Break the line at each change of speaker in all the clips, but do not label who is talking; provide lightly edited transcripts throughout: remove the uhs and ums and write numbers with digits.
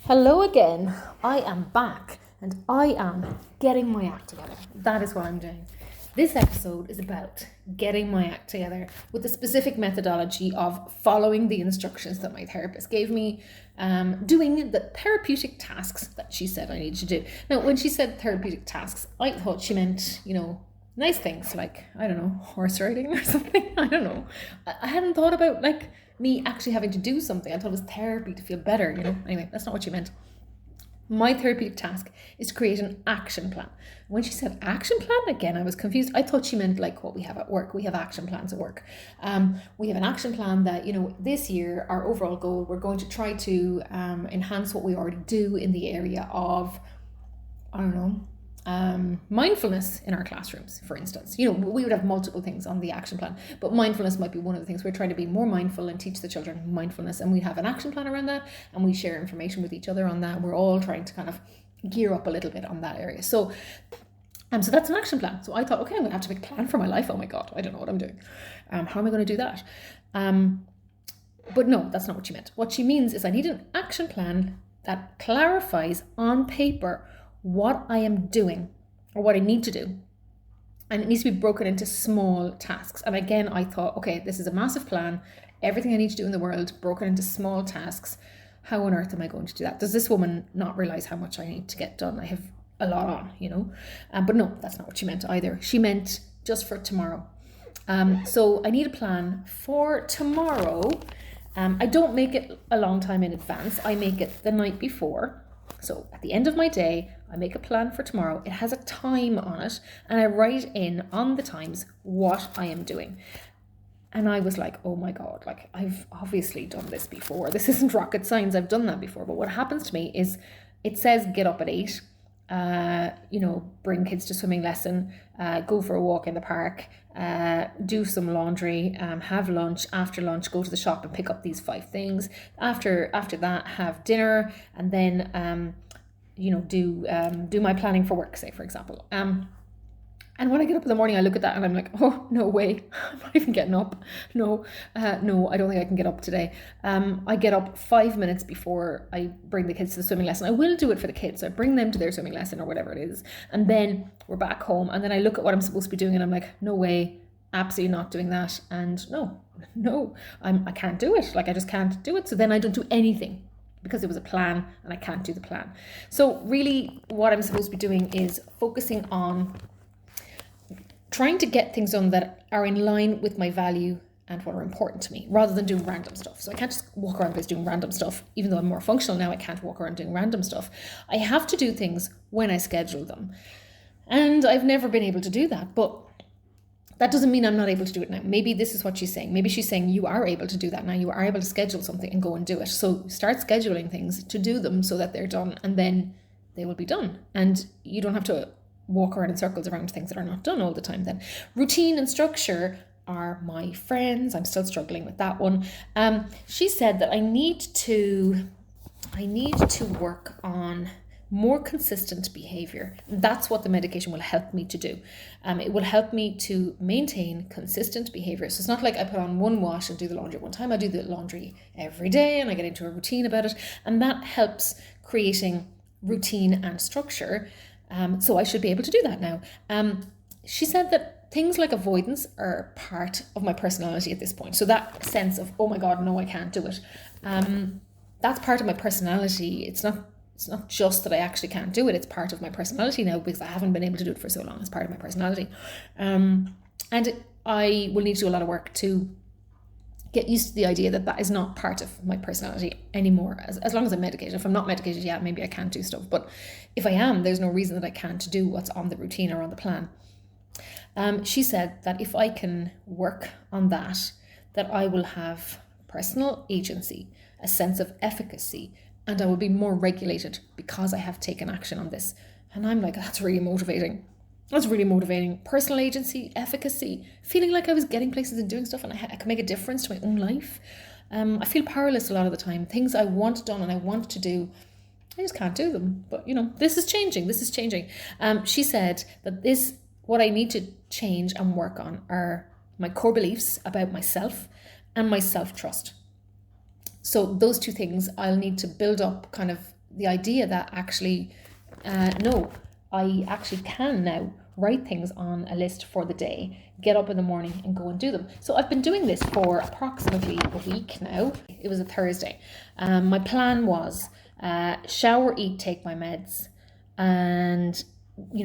Hello again. I am back and I am getting my act together. That is what I'm doing. This episode is about getting my act together with the specific methodology of following the instructions that my therapist gave me, doing the therapeutic tasks that she said I needed to do. Now, when she said therapeutic tasks, I thought she meant, nice things like, I don't know, horse riding or something. I don't know. I hadn't thought about me actually having to do something. I thought it was therapy to feel better. Anyway, that's not what she meant. My therapeutic task is to create an action plan. When she said action plan, again, I was confused. I thought she meant like what we have at work. We have action plans at work. We have an action plan that, this year, our overall goal, we're going to try to enhance what we already do in the area of, I don't know, mindfulness in our classrooms, for instance. We would have multiple things on the action plan, but mindfulness might be one of the things. We're trying to be more mindful and teach the children mindfulness, and we have an action plan around that, and we share information with each other on that. We're all trying to kind of gear up a little bit on that area. So that's an action plan. So I thought, okay, I'm gonna have to make a plan for my life. Oh my God, I don't know what I'm doing. How am I going to do that? But no, that's not what she meant. What she means is I need an action plan that clarifies on paper what I am doing or what I need to do. And it needs to be broken into small tasks. And again, I thought, okay, this is a massive plan. Everything I need to do in the world, broken into small tasks. How on earth am I going to do that? Does this woman not realize how much I need to get done? I have a lot on, But no, that's not what she meant either. She meant just for tomorrow. So I need a plan for tomorrow. I don't make it a long time in advance. I make it the night before. So at the end of my day, I make a plan for tomorrow. It has a time on it, and I write in on the times what I am doing. And I was like, oh my God, I've obviously done this before. This isn't rocket science. I've done that before. But what happens to me is it says get up at 8, bring kids to swimming lesson, go for a walk in the park, do some laundry, have lunch. After lunch, go to the shop and pick up these 5 things. After that, have dinner, and then do my planning for work, say, for example. And when I get up in the morning, I look at that and I'm like, oh, no way. I'm not even getting up. No, I don't think I can get up today. I get up 5 minutes before I bring the kids to the swimming lesson. I will do it for the kids. I bring them to their swimming lesson or whatever it is. And then we're back home. And then I look at what I'm supposed to be doing and I'm like, no way, absolutely not doing that. And no, I can't do it. I just can't do it. So then I don't do anything, because it was a plan and I can't do the plan. So really what I'm supposed to be doing is focusing on trying to get things done that are in line with my value and what are important to me, rather than doing random stuff. So I can't just walk around place doing random stuff. Even though I'm more functional now, I can't walk around doing random stuff. I have to do things when I schedule them. And I've never been able to do that, but that doesn't mean I'm not able to do it now. Maybe this is what she's saying. Maybe she's saying you are able to do that now. You are able to schedule something and go and do it. So start scheduling things to do them so that they're done, and then they will be done. And you don't have to walk around in circles around things that are not done all the time then. Routine and structure are my friends. I'm still struggling with that one. She said that I need to work on more consistent behavior. That's what the medication will help me to do. It will help me to maintain consistent behavior. So it's not like I put on one wash and do the laundry one time. I do the laundry every day and I get into a routine about it. And that helps creating routine and structure. So I should be able to do that now. She said that things like avoidance are part of my personality at this point. So that sense of, oh my God, no, I can't do it. That's part of my personality. It's not just that I actually can't do it. It's part of my personality now, because I haven't been able to do it for so long. It's part of my personality. And I will need to do a lot of work to get used to the idea that that is not part of my personality anymore, as long as I'm medicated. If I'm not medicated, yeah, maybe I can't do stuff. But if I am, there's no reason that I can't do what's on the routine or on the plan. She said that if I can work on that I will have personal agency, a sense of efficacy, and I will be more regulated because I have taken action on this. And I'm like, that's really motivating. That's really motivating. Personal agency, efficacy, feeling like I was getting places and doing stuff and I can make a difference to my own life. I feel powerless a lot of the time. Things I want done and I want to do, I just can't do them. But, this is changing. She said that what I need to change and work on are my core beliefs about myself and my self-trust. So those two things I'll need to build up kind of the idea that actually, no, I actually can now write things on a list for the day, get up in the morning and go and do them. So I've been doing this for approximately a week now. It was a Thursday. My plan was shower, eat, take my meds, and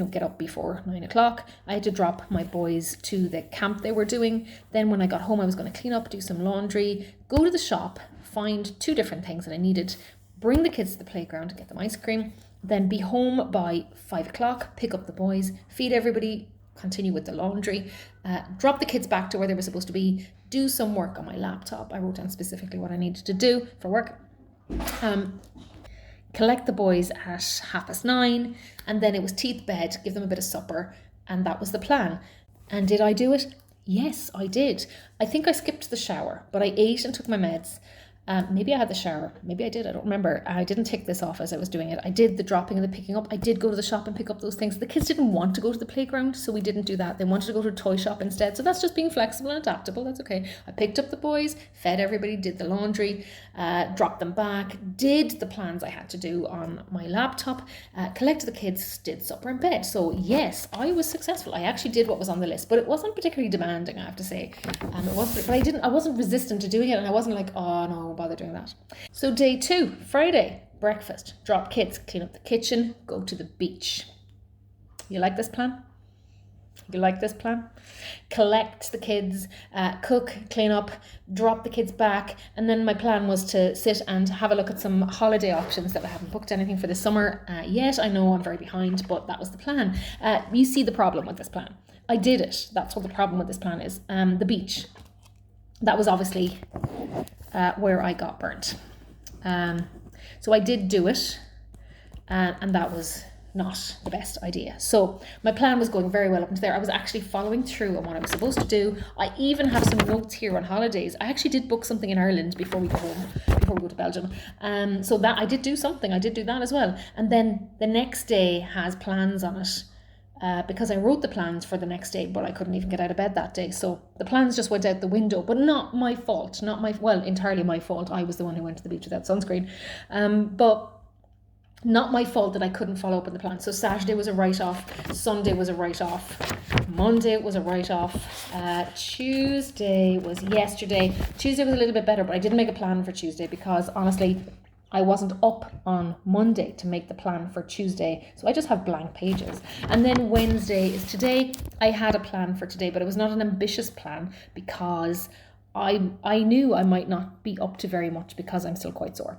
get up before 9 o'clock. I had to drop my boys to the camp they were doing. Then when I got home, I was going to clean up, do some laundry, go to the shop, find 2 different things that I needed, bring the kids to the playground, get them ice cream, then be home by 5 o'clock, pick up the boys, feed everybody, continue with the laundry, drop the kids back to where they were supposed to be, do some work on my laptop. I wrote down specifically what I needed to do for work. Collect the boys at 9:30, and then it was teeth bed, give them a bit of supper, and that was the plan. And did I do it? Yes, I did. I think I skipped the shower, but I ate and took my meds. Maybe I had the shower. Maybe I did. I don't remember. I didn't take this off as I was doing it. I did the dropping and the picking up. I did go to the shop and pick up those things. The kids didn't want to go to the playground, so we didn't do that. They wanted to go to a toy shop instead. So that's just being flexible and adaptable. That's okay. I picked up the boys, fed everybody, did the laundry, dropped them back, did the plans I had to do on my laptop, collected the kids, did supper in bed. So yes, I was successful. I actually did what was on the list, but it wasn't particularly demanding, I have to say. It wasn't, but I wasn't resistant to doing it, and I wasn't like, oh no, bother doing that. So day 2, Friday, breakfast, drop kids, clean up the kitchen, go to the beach. You like this plan? You like this plan? Collect the kids, cook, clean up, drop the kids back, and then my plan was to sit and have a look at some holiday options that I haven't booked anything for the summer yet. I know I'm very behind, but that was the plan. You see the problem with this plan. I did it. That's what the problem with this plan is. The beach. That was obviously where I got burnt. So I did do it, and that was not the best idea. So my plan was going very well up into there. I was actually following through on what I was supposed to do. I even have some notes here on holidays. I actually did book something in Ireland before we go home, before we go to Belgium. So that I did do something. I did do that as well. And then the next day has plans on it. Because I wrote the plans for the next day, but I couldn't even get out of bed that day. So the plans just went out the window, but not my fault. Entirely my fault. I was the one who went to the beach without sunscreen. But not my fault that I couldn't follow up on the plan. So Saturday was a write-off. Sunday was a write-off. Monday was a write-off. Tuesday was yesterday. Tuesday was a little bit better, but I didn't make a plan for Tuesday because honestly, I wasn't up on Monday to make the plan for Tuesday. So I just have blank pages. And then Wednesday is today. I had a plan for today, but it was not an ambitious plan because I knew I might not be up to very much because I'm still quite sore.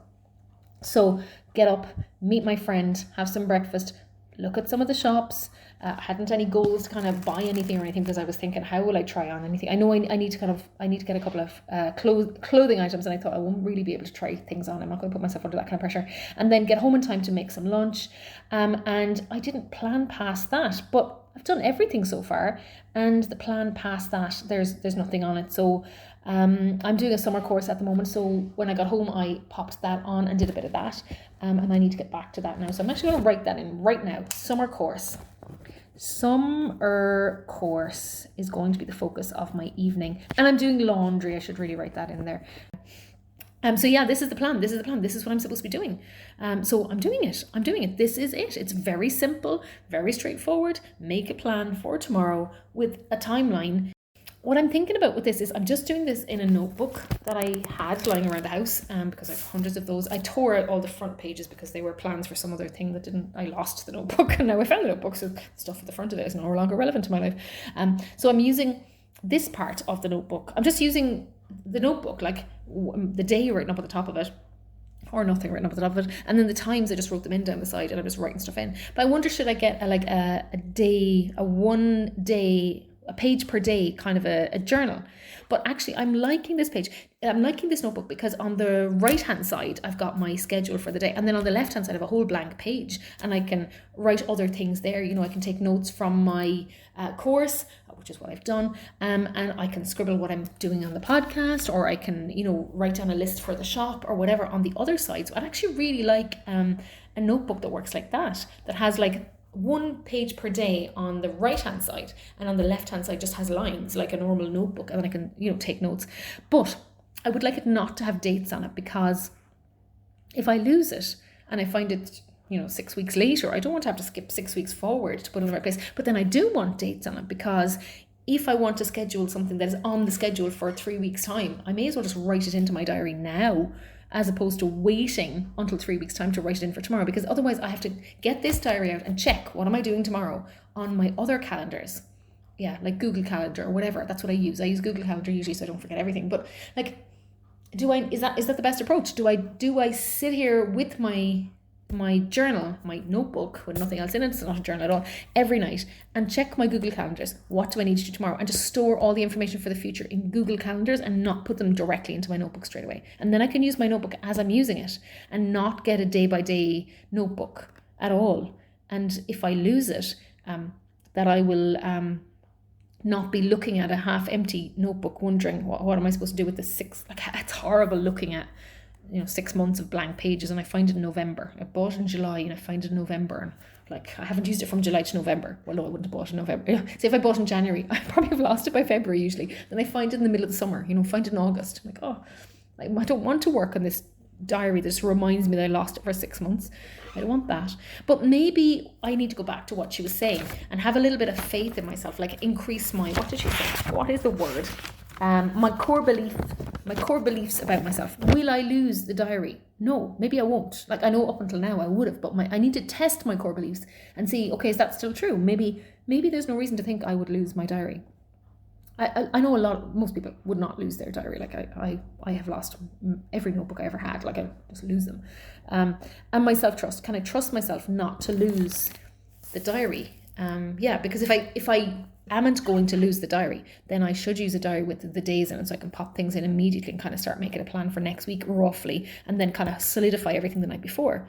So get up, meet my friend, have some breakfast, look at some of the shops. I hadn't any goals to kind of buy anything or anything because I was thinking, how will I try on anything? I know I need to get a couple of clothing items, and I thought I won't really be able to try things on. I'm not going to put myself under that kind of pressure. And then get home in time to make some lunch. And I didn't plan past that, but I've done everything so far. And the plan past that, there's nothing on it. So I'm doing a summer course at the moment. So when I got home, I popped that on and did a bit of that. And I need to get back to that now. So I'm actually going to write that in right now. Summer course. Summer course is going to be the focus of my evening. And I'm doing laundry. I should really write that in there. So yeah, this is the plan. This is what I'm supposed to be doing. So I'm doing it. This is it. It's very simple, very straightforward. Make a plan for tomorrow with a timeline. What I'm thinking about with this is I'm just doing this in a notebook that I had lying around the house because I have hundreds of those. I tore out all the front pages because they were plans for some other thing I lost the notebook, and now I found the notebook, so stuff at the front of it is no longer relevant to my life. So I'm using this part of the notebook. I'm just using the notebook, like the day written up at the top of it, or nothing written up at the top of it, and then the times I just wrote them in down the side, and I'm just writing stuff in. But I wonder, should I get a page per day kind of a journal? But actually I'm liking this page. I'm liking this notebook because on the right hand side I've got my schedule for the day, and then on the left hand side I have a whole blank page, and I can write other things there. I can take notes from my course, which is what I've done, and I can scribble what I'm doing on the podcast, or I can write down a list for the shop or whatever on the other side. So I'd actually really like a notebook that works like that has like one page per day on the right hand side, and on the left hand side just has lines like a normal notebook, and then I can take notes. But I would like it not to have dates on it, because if I lose it, and I find it, 6 weeks later, I don't want to have to skip 6 weeks forward to put it in the right place. But then I do want dates on it, because if I want to schedule something that is on the schedule for 3 weeks' time, I may as well just write it into my diary now, as opposed to waiting until 3 weeks' time to write it in for tomorrow, because otherwise I have to get this diary out and check what am I doing tomorrow on my other calendars. Yeah, like Google Calendar or whatever. That's what I use. I use Google Calendar usually so I don't forget everything. But like, is that the best approach? Do I sit here with my journal, my notebook with nothing else in it, it's not a journal at all, every night, and check my Google Calendars? What do I need to do tomorrow? And just store all the information for the future in Google Calendars and not put them directly into my notebook straight away. And then I can use my notebook as I'm using it and not get a day-by-day notebook at all. And if I lose it, that I will not be looking at a half-empty notebook wondering what am I supposed to do with this six. Like, it's horrible looking at 6 months of blank pages, and I find it in November. I bought it in July and I find it in November, and like, I haven't used it from July to November. Well, no, I wouldn't have bought it in November. Say if I bought it in January, I probably have lost it by February usually. Then I find it in the middle of the summer, find it in August. I'm like, I don't want to work on this diary that just reminds me that I lost it for 6 months. I don't want that. But maybe I need to go back to what she was saying and have a little bit of faith in myself, like increase my, what did she say? What is the word? My core beliefs about myself. Will I lose the diary? No, maybe I won't. Like, I know up until now I would have, but I need to test my core beliefs and see, okay, is that still true? Maybe there's no reason to think I would lose my diary. I know most people would not lose their diary. Like, I have lost every notebook I ever had. Like, I just lose them. And my self-trust. Can I trust myself not to lose the diary? Because if I amn't going to lose the diary, then I should use a diary with the days in it, so I can pop things in immediately and kind of start making a plan for next week roughly, and then kind of solidify everything the night before.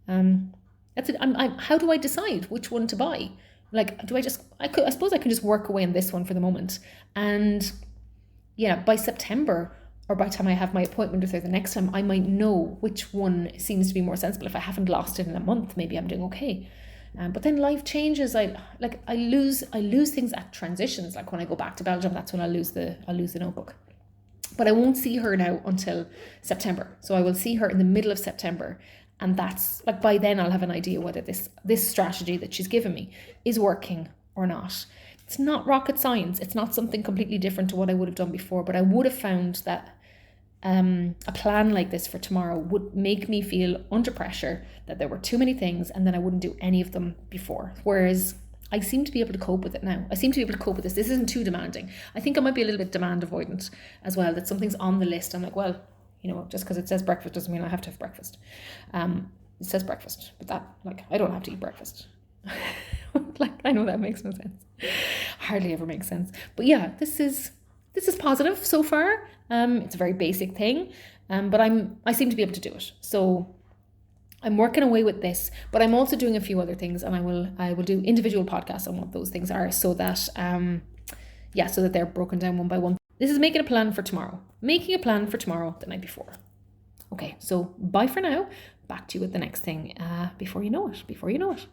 That's it. How do I decide which one to buy? Like, I suppose I can just work away on this one for the moment, and by September, or by the time I have my appointment with her the next time, I might know which one seems to be more sensible. If I haven't lost it in a month, maybe I'm doing okay. But then life changes. I lose things at transitions. Like when I go back to Belgium, that's when I'll lose the notebook. But I won't see her now until September. So I will see her in the middle of September, and that's like, by then I'll have an idea whether this strategy that she's given me is working or not. It's not rocket science. It's not something completely different to what I would have done before. But I would have found that a plan like this for tomorrow would make me feel under pressure, that there were too many things, and then I wouldn't do any of them before. Whereas I seem to be able to cope with it now. I seem to be able to cope with this. This isn't too demanding. I think I might be a little bit demand avoidant as well, that something's on the list. I'm like, well, just because it says breakfast doesn't mean I have to have breakfast. It says breakfast, but that, like, I don't have to eat breakfast. Like, I know that makes no sense. Hardly ever makes sense. But yeah, this is positive so far. It's a very basic thing, but I seem to be able to do it. So I'm working away with this, but I'm also doing a few other things, and I will do individual podcasts on what those things are, so that so that they're broken down one by one. This is making a plan for tomorrow. Making a plan for tomorrow the night before. Okay, so bye for now. Back to you with the next thing before you know it.